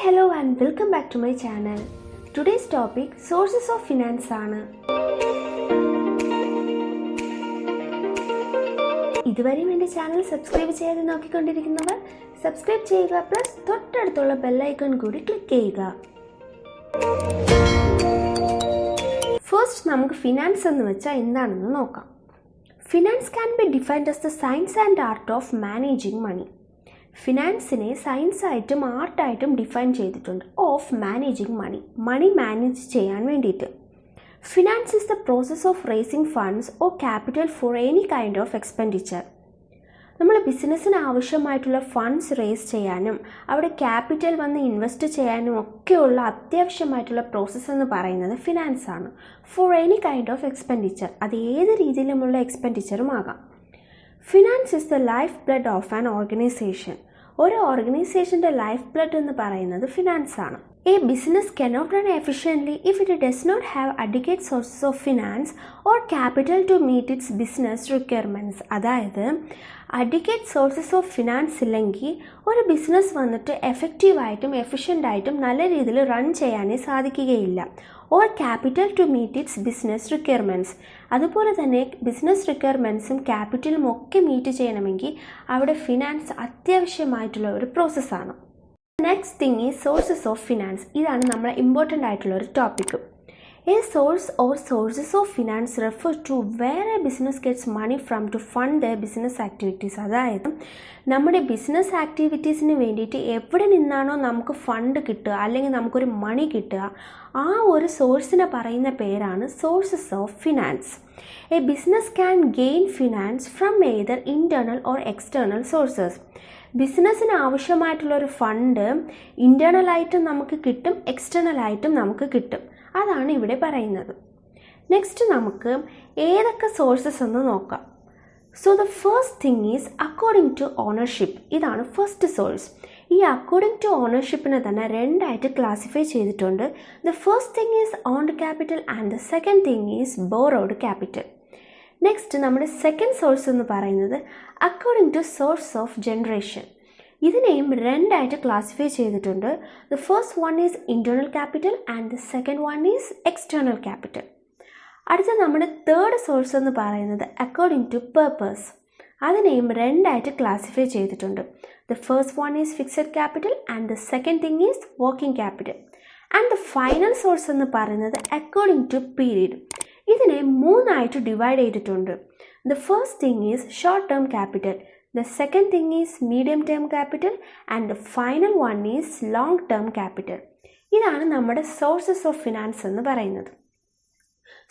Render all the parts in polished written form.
hello and welcome back to my channel. Today's topic sources of finance ആണ്. ഇതുവരെയും എൻ്റെ channel subscribe ചെയ്യാതെ നോക്കിക്കൊണ്ടിരിക്കുന്നവർ സബ്സ്ക്രൈബ് ചെയ്യുക, പ്ലസ് തൊട്ടടുത്തുള്ള ബെൽ ഐക്കൺ കൂടി ക്ലിക്ക് ചെയ്യുക. ഫസ്റ്റ് നമുക്ക് ഫിനാൻസ് എന്ന് വെച്ചാൽ എന്താണെന്ന് നോക്കാം. Finance can be defined as the science and art of managing money. ഫിനാൻസിനെ സയൻസായിട്ടും ആർട്ടായിട്ടും ഡിഫൈൻ ചെയ്തിട്ടുണ്ട്. ഓഫ് മാനേജിങ് മണി മാനേജ് ചെയ്യാൻ വേണ്ടിയിട്ട്. Finance is the process of raising funds or capital for any kind of expenditure. നമ്മൾ ബിസിനസ്സിന് ആവശ്യമായിട്ടുള്ള funds raise ചെയ്യാനും അവിടെ ക്യാപിറ്റൽ വന്ന് ഇൻവെസ്റ്റ് ചെയ്യാനും ഒക്കെയുള്ള അത്യാവശ്യമായിട്ടുള്ള പ്രോസസ്സ് എന്ന് പറയുന്നത് ഫിനാൻസ് ആണ്. Four any kind of expenditure, അത് ഏത് രീതിയിലുമുള്ള എക്സ്പെൻഡിച്ചറും ആകാം. Finance is the life blood of an organisation. ഒരു ഓർഗനൈസേഷൻ്റെ ലൈഫ് ബ്ലഡ് എന്ന് പറയുന്നത് ഫിനാൻസ് ആണ്. A business cannot run efficiently if it does not have adequate sources of finance or capital to meet its business requirements. അതായത് adequate sources of finance ഇല്ലെങ്കിൽ ഒരു business വന്നിട്ട് എഫക്റ്റീവായിട്ടും എഫിഷ്യൻ്റായിട്ടും നല്ല രീതിയിൽ റൺ ചെയ്യാനേ സാധിക്കുകയില്ല. Or capital to meet its business requirements. അതുപോലെ തന്നെ ബിസിനസ് റിക്വയർമെൻറ്റ്സും ക്യാപിറ്റലും ഒക്കെ മീറ്റ് ചെയ്യണമെങ്കിൽ അവിടെ ഫിനാൻസ് അത്യാവശ്യമായിട്ടുള്ള ഒരു പ്രോസസ്സാണ്. Next thing is sources of finance. ഇതാണ് നമ്മളെ ഇമ്പോർട്ടൻ്റ് ആയിട്ടുള്ള ഒരു topic. A source or sources of finance refer to where a business gets money from to fund their business activities. അതായത് നമ്മുടെ ബിസിനസ് ആക്ടിവിറ്റീസിന് വേണ്ടിയിട്ട് എവിടെ നിന്നാണോ നമുക്ക് ഫണ്ട് കിട്ടുക അല്ലെങ്കിൽ നമുക്കൊരു മണി കിട്ടുക, ആ ഒരു സോഴ്സിനെ പറയുന്ന പേരാണ് sources of finance. A business can gain finance from either internal or external sources. ബിസിനസ്സിന് ആവശ്യമായിട്ടുള്ളൊരു ഫണ്ട് ഇൻറ്റേർണലായിട്ടും നമുക്ക് കിട്ടും, എക്സ്റ്റേർണലായിട്ടും നമുക്ക് കിട്ടും. അതാണ് ഇവിടെ പറയുന്നത്. നെക്സ്റ്റ് നമുക്ക് ഏതൊക്കെ സോഴ്സസ് എന്ന് നോക്കാം. So the first thing is according to ownership. ഇതാണ് ഫസ്റ്റ് സോഴ്സ്. ഈ അക്കോർഡിംഗ് ടു ഓണർഷിപ്പിനെ തന്നെ രണ്ടായിട്ട് ക്ലാസിഫൈ ചെയ്തിട്ടുണ്ട്. The first thing is owned capital and the second thing is borrowed capital. Next നമ്മുടെ സെക്കൻഡ് സോഴ്സ് എന്ന് പറയുന്നത് according to source of generation. ഇതിനെയും രണ്ടായിട്ട് ക്ലാസിഫൈ ചെയ്തിട്ടുണ്ട്. The first one is internal capital and the second one is external capital. അടുത്ത നമ്മുടെ third source എന്ന് പറയുന്നത് അക്കോർഡിംഗ് ടു പേർപ്പസ്. അതിനെയും രണ്ടായിട്ട് ക്ലാസിഫൈ ചെയ്തിട്ടുണ്ട്. The first one is fixed capital and the second thing is working capital. And the final source എന്ന് പറയുന്നത് according to period. ഇതിനെ മൂന്നായിട്ട് ഡിവൈഡ് ചെയ്തിട്ടുണ്ട്. The first thing is short term capital, the second thing is medium term capital and the final one is long term capital. ഇതാണ് നമ്മുടെ sources of finance എന്ന് പറയുന്നത്.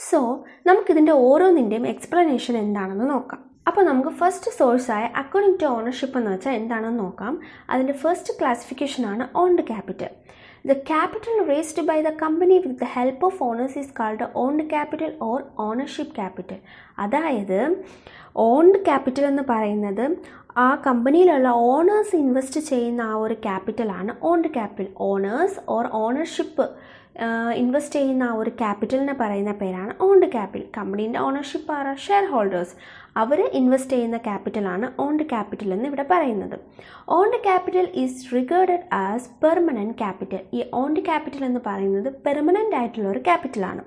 So നമുക്കിതിൻ്റെ ഓരോന്നിൻ്റെയും എക്സ്പ്ലനേഷൻ എന്താണെന്ന് നോക്കാം. അപ്പോൾ നമുക്ക് ഫസ്റ്റ് സോഴ്സായ അക്കോർഡിംഗ് ടു ഓണർഷിപ്പ് എന്ന് വെച്ചാൽ എന്താണെന്ന് നോക്കാം. അതിൻ്റെ ഫസ്റ്റ് ക്ലാസിഫിക്കേഷനാണ് owned capital. The capital raised by the company with the help of owners is called owned capital or ownership capital. അതായത് ഓൺഡ് ക്യാപിറ്റൽ എന്ന് പറയുന്നത് ആ കമ്പനിയിലുള്ള ഓണേഴ്സ് ഇൻവെസ്റ്റ് ചെയ്യുന്ന ആ ഒരു ക്യാപിറ്റലാണ് owned capital. Owners or ownership invest ചെയ്യുന്ന ആ ഒരു ക്യാപിറ്റലിനെ പറയുന്ന പേരാണ് ഓൺഡ് ക്യാപിറ്റൽ. കമ്പനീൻ്റെ ഓണർഷിപ്പ് ആരാ? Share holders. അവർ ഇൻവെസ്റ്റ് ചെയ്യുന്ന ക്യാപിറ്റലാണ് ഓൺഡ് ക്യാപിറ്റൽ എന്ന് ഇവിടെ പറയുന്നത്. Owned capital is റിഗേർഡഡ് as permanent capital. ഈ ഓൺഡ് ക്യാപിറ്റൽ എന്ന് പറയുന്നത് പെർമനൻ്റ് ആയിട്ടുള്ള ഒരു ക്യാപിറ്റലാണ്.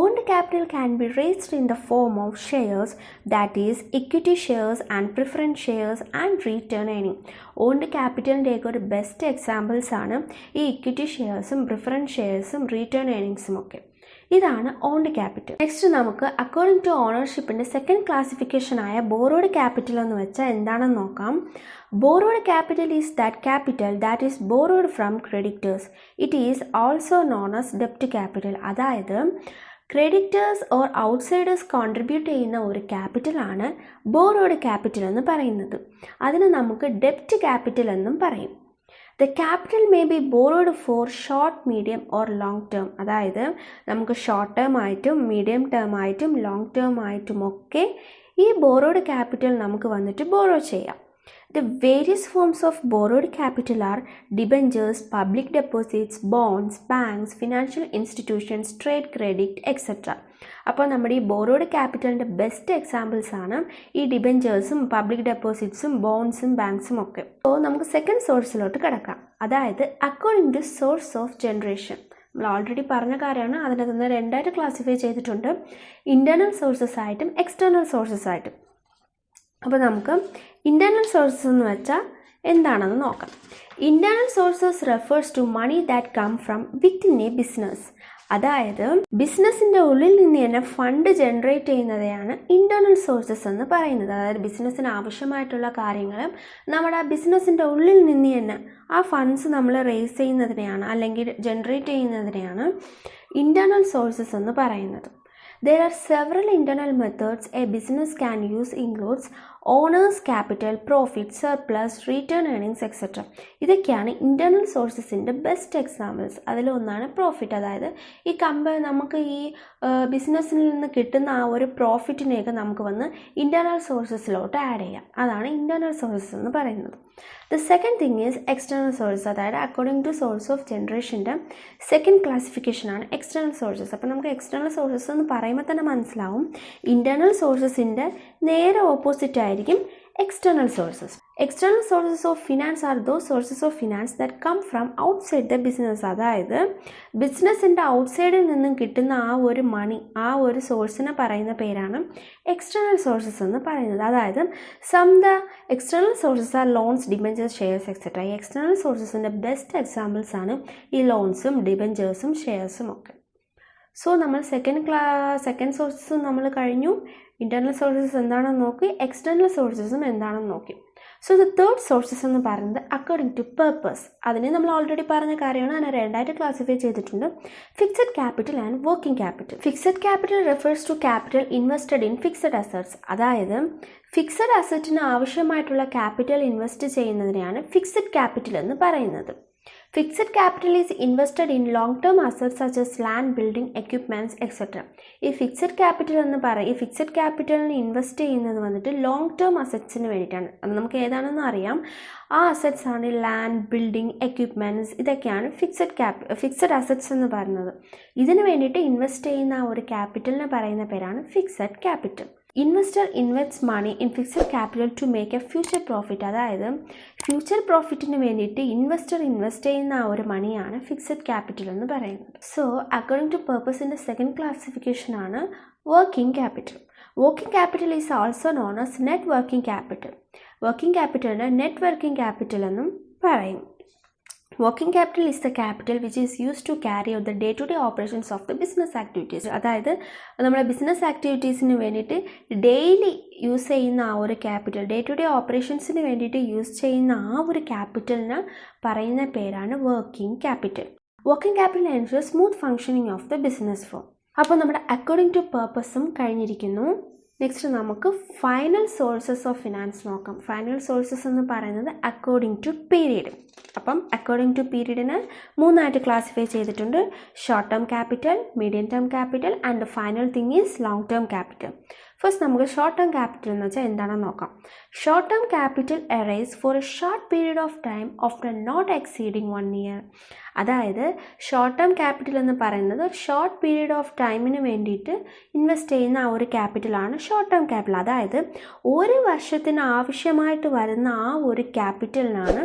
Owned capital can be raised in the form of shares, that is equity shares and preference shares and retained earning. Owned ക്യാപിറ്റലിൻ്റെയൊക്കെ ഒരു ബെസ്റ്റ് എക്സാമ്പിൾസ് ആണ് ഈ equity ഷെയർസും പ്രിഫറൻസ് ഷെയർസും റീറ്റേൺ ഏണിങ്സും ഒക്കെ. ഇതാണ് ഓൺഡ് ക്യാപിറ്റൽ. നെക്സ്റ്റ് നമുക്ക് അക്കോർഡിംഗ് ടു ഓണർഷിപ്പിൻ്റെ സെക്കൻഡ് ക്ലാസിഫിക്കേഷനായ ബോറോഡ് ക്യാപിറ്റൽ എന്ന് വെച്ചാൽ എന്താണെന്ന് നോക്കാം. Borrowed capital is that capital that is borrowed from creditors. It is also known as ഡെപ്റ്റ് ക്യാപിറ്റൽ. അതായത് ക്രെഡിറ്റേഴ്സ് ഓർ ഔട്ട്സൈഡേഴ്സ് കോൺട്രിബ്യൂട്ട് ചെയ്യുന്ന ഒരു ക്യാപിറ്റലാണ് ബോറോഡ് ക്യാപിറ്റൽ എന്ന് പറയുന്നത്. അതിന് നമുക്ക് ഡെപ്റ്റ് ക്യാപിറ്റൽ എന്നും പറയും. The capital may be borrowed for short, medium or long term. അതായത് നമുക്ക് ഷോർട്ട് ടേം ആയിട്ടും മീഡിയം ടേം ആയിട്ടും ലോങ് ടേം ആയിട്ടും ഒക്കെ ഈ ബോറോഡ് ക്യാപിറ്റൽ നമുക്ക് വന്നിട്ട് ബോറോ ചെയ്യാം. The various forms of borrowed capital are debentures, public deposits, bonds, banks, financial institutions, trade credit, etc. അപ്പോൾ നമ്മുടെ ഈ ബോറോഡ് ക്യാപിറ്റലിൻ്റെ ബെസ്റ്റ് എക്സാമ്പിൾസ് ആണ് ഈ ഡിബെഞ്ചേഴ്സും പബ്ലിക് ഡെപ്പോസിറ്റ്സും ബോൺസും ബാങ്ക്സും ഒക്കെ. അപ്പോൾ നമുക്ക് സെക്കൻഡ് സോഴ്സിലോട്ട് കിടക്കാം, അതായത് according to source of generation. നമ്മൾ ഓൾറെഡി പറഞ്ഞ കാര്യമാണ്, അതിനകത്ത് നിന്ന് രണ്ടായിട്ട് ക്ലാസിഫൈ ചെയ്തിട്ടുണ്ട്, ഇൻറ്റേർണൽ സോഴ്സസ് ആയിട്ടും എക്സ്റ്റേർണൽ സോഴ്സസ് ആയിട്ടും. അപ്പോൾ നമുക്ക് ഇൻറ്റേർണൽ സോഴ്സസ് എന്ന് വെച്ചാൽ എന്താണെന്ന് നോക്കാം. Internal sources refers to money that come from within a business. അതായത് ബിസിനസ്സിൻ്റെ ഉള്ളിൽ നിന്ന് തന്നെ ഫണ്ട് ജനറേറ്റ് ചെയ്യുന്നതെയാണ് ഇൻറ്റേർണൽ സോഴ്സസ് എന്ന് പറയുന്നത്. അതായത് ബിസിനസ്സിന് ആവശ്യമായിട്ടുള്ള കാര്യങ്ങൾ നമ്മുടെ ആ ബിസിനസ്സിൻ്റെ ഉള്ളിൽ നിന്ന് തന്നെ ആ ഫണ്ട്സ് നമ്മൾ റേസ് ചെയ്യുന്നതിനെയാണ് അല്ലെങ്കിൽ ജനറേറ്റ് ചെയ്യുന്നതിനെയാണ് ഇൻറ്റേർണൽ സോഴ്സസ് എന്ന് പറയുന്നത്. There are several internal methods a business can use includes owners capital, profit, surplus, retained earnings etcetera. ഇതൊക്കെയാണ് ഇൻറ്റേർണൽ സോഴ്സസിൻ്റെ ബെസ്റ്റ് എക്സാമ്പിൾസ്. അതിലൊന്നാണ് പ്രോഫിറ്റ്. അതായത് ഈ നമുക്ക് ഈ ബിസിനസ്സിൽ നിന്ന് കിട്ടുന്ന ആ ഒരു പ്രോഫിറ്റിനെയൊക്കെ നമുക്ക് വന്ന് ഇൻറ്റേർണൽ സോഴ്സസിലോട്ട് ആഡ് ചെയ്യാം. അതാണ് ഇൻറ്റേർണൽ സോഴ്സസ് എന്ന് പറയുന്നത്. The second thing is external sources. അതായത് അക്കോർഡിംഗ് ടു സോഴ്സ് ഓഫ് ജനറേഷൻ്റെ സെക്കൻഡ് ക്ലാസിഫിക്കേഷനാണ് എക്സ്റ്റേണൽ സോഴ്സസ്. അപ്പോൾ നമുക്ക് എക്സ്റ്റേണൽ സോഴ്സസ് എന്ന് പറയുമ്പോൾ തന്നെ മനസ്സിലാവും ഇൻറ്റേർണൽ സോഴ്സസിൻ്റെ നേരെ ഓപ്പോസിറ്റ് ആയിരിക്കും external sources. External sources of finance are those sources of finance that come from outside the business. അതായത് ബിസിനസ്സിൻ്റെ ഔട്ട്സൈഡിൽ നിന്നും കിട്ടുന്ന ആ ഒരു മണി, ആ ഒരു സോഴ്സിനെ പറയുന്ന പേരാണ് എക്സ്റ്റേണൽ സോഴ്സസ് എന്ന് പറയുന്നത്. അതായത് the external sources are loans, debentures, shares etcetera. ഈ എക്സ്റ്റേണൽ സോഴ്സസിൻ്റെ ബെസ്റ്റ് എക്സാമ്പിൾസ് ആണ് ഈ ലോൺസും ഡിബെഞ്ചേഴ്സും ഷെയർസും ഒക്കെ. സോ നമ്മൾ സെക്കൻഡ് സോഴ്സസും നമ്മൾ കഴിഞ്ഞു, ഇൻറ്റേർണൽ സോഴ്സസ് എന്താണെന്ന് നോക്കി, എക്സ്റ്റേർണൽ സോഴ്സസും എന്താണെന്ന് നോക്കി. സോ ദ തേർഡ് സോഴ്സസ് എന്ന് പറയുന്നത് അക്കോർഡിംഗ് ടു പർപ്പസ്. അതിനെ നമ്മൾ ഓൾറെഡി പറഞ്ഞ കാര്യമാണ്, അതിനെ രണ്ടായിട്ട് ക്ലാസിഫൈ ചെയ്തിട്ടുണ്ട്, fixed capital and working capital. Fixed capital refers to capital invested in fixed assets. അതായത് ഫിക്സഡ് അസറ്റിന് ആവശ്യമായിട്ടുള്ള ക്യാപിറ്റൽ ഇൻവെസ്റ്റ് ചെയ്യുന്നതിനെയാണ് ഫിക്സഡ് ക്യാപിറ്റൽ എന്ന് പറയുന്നത്. Fixed capital is invested in long-term assets such as land, building, equipments, etc. ഈ fixed capital എന്ന് പറയും, ഈ ഫിക്സഡ് ക്യാപിറ്റലിന് ഇൻവെസ്റ്റ് ചെയ്യുന്നത് വന്നിട്ട് ലോങ് ടേം അസറ്റ്സിന് വേണ്ടിയിട്ടാണ്. അത് നമുക്ക് ഏതാണെന്ന് അറിയാം. ആ അസറ്റ്സ് ആണ് ലാൻഡ്, ബിൽഡിംഗ്, എക്യുപ്മെൻറ്റ്സ്, ഇതൊക്കെയാണ് ഫിക്സഡ് അസറ്റ്സ് എന്ന് പറയുന്നത്. ഇതിന് വേണ്ടിയിട്ട് ഇൻവെസ്റ്റ് ചെയ്യുന്ന ആ ഒരു ക്യാപിറ്റലിന് പറയുന്ന പേരാണ് fixed capital. Investor invest money in fixed capital to make a future profit. അതായത് ഫ്യൂച്ചർ പ്രോഫിറ്റിന് വേണ്ടിയിട്ട് ഇൻവെസ്റ്റർ ഇൻവെസ്റ്റ് ചെയ്യുന്ന ആ ഒരു മണിയാണ് ഫിക്സഡ് ക്യാപിറ്റൽ എന്ന് പറയുന്നത്. സോ അക്കോർഡിംഗ് ടു പർപ്പസിൻ്റെ സെക്കൻഡ് ക്ലാസിഫിക്കേഷനാണ് working capital. Working capital is also known as net working capital. Working ക്യാപിറ്റലിന് നെറ്റ് വർക്കിംഗ് ക്യാപിറ്റൽ എന്നും പറയും. Working capital is the capital which is used to carry out the day-to-day operations of the business activities. അതായത് നമ്മുടെ business ആക്ടിവിറ്റീസിന് വേണ്ടിയിട്ട് daily use ചെയ്യുന്ന ആ ഒരു capital, day to day ഓപ്പറേഷൻസിന് വേണ്ടിയിട്ട് യൂസ് ചെയ്യുന്ന ആ ഒരു ക്യാപിറ്റലിന് പറയുന്ന പേരാണ് working capital. Working capital ensure smooth functioning of the business form. അപ്പോൾ നമ്മുടെ അക്കോർഡിംഗ് ടു പർപ്പസും കഴിഞ്ഞിരിക്കുന്നു. നെക്സ്റ്റ് നമുക്ക് ഫൈനൽ സോഴ്സസ് ഓഫ് ഫിനാൻസ് നോക്കാം. ഫൈനൽ സോഴ്സസ് എന്ന് പറയുന്നത് അക്കോർഡിംഗ് ടു പീരീഡ്. അപ്പം അക്കോർഡിംഗ് ടു പീരീഡിന് മൂന്നായിട്ട് ക്ലാസിഫൈ ചെയ്തിട്ടുണ്ട്, short term capital, medium term capital and the final thing is long term capital. First നമുക്ക് ഷോർട്ട് ടേം ക്യാപിറ്റൽ എന്ന് വെച്ചാൽ എന്താണെന്ന് നോക്കാം. Short term capital arise for a short period of time often not exceeding 1 year. അതായത് short term capital എന്ന് പറയുന്നത് short period of ടൈമിന് വേണ്ടിയിട്ട് ഇൻവെസ്റ്റ് ചെയ്യുന്ന ആ ഒരു ക്യാപിറ്റലാണ് ഷോർട്ട് ടേം ക്യാപിറ്റൽ. അതായത് ഒരു വർഷത്തിന് ആവശ്യമായിട്ട് വരുന്ന ആ ഒരു ക്യാപിറ്റലിനാണ്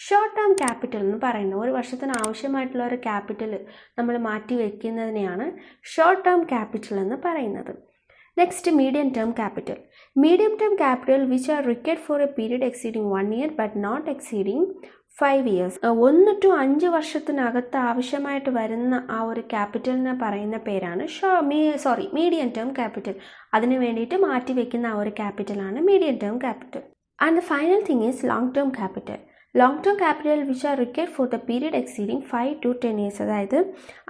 ഷോർട്ട് ടേം ക്യാപിറ്റൽ എന്ന് പറയുന്നത്. ഒരു വർഷത്തിന് ആവശ്യമായിട്ടുള്ള ഒരു ക്യാപിറ്റൽ നമ്മൾ മാറ്റി വയ്ക്കുന്നതിനെയാണ് ഷോർട്ട് ടേം ക്യാപിറ്റൽ എന്ന് പറയുന്നത്. Next medium term capital. Medium term capital which are required for a period exceeding 1 year but not exceeding 5 years. 1 to 5 വർഷത്തിനകത്ത് ആവശ്യമായിട്ട് വരുന്ന ആ ഒരു ക്യാപിറ്റലിനെ പറയുന്ന പേരാണ് മീഡിയം ടേം ക്യാപിറ്റൽ. അതിന് വേണ്ടിയിട്ട് മാറ്റി വയ്ക്കുന്ന ആ ഒരു ക്യാപിറ്റലാണ് medium term capital. And the final thing is long term capital. Long term capital which are required for the period exceeding 5 to 10 years. അതായത്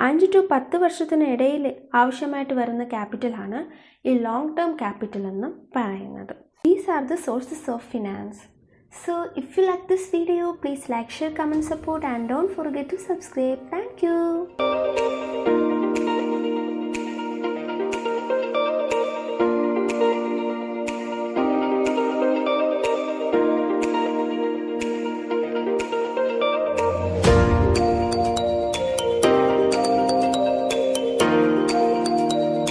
5 to 10 വർഷത്തിനിടയിൽ ആവശ്യമായിട്ട് വരുന്ന ക്യാപിറ്റലാണ് ഈ ലോങ് ടേം ക്യാപിറ്റൽ എന്ന് പറയുന്നത്. These are the sources of finance. So if you like this video, please like, share, comment, support and don't forget to subscribe. Thank you.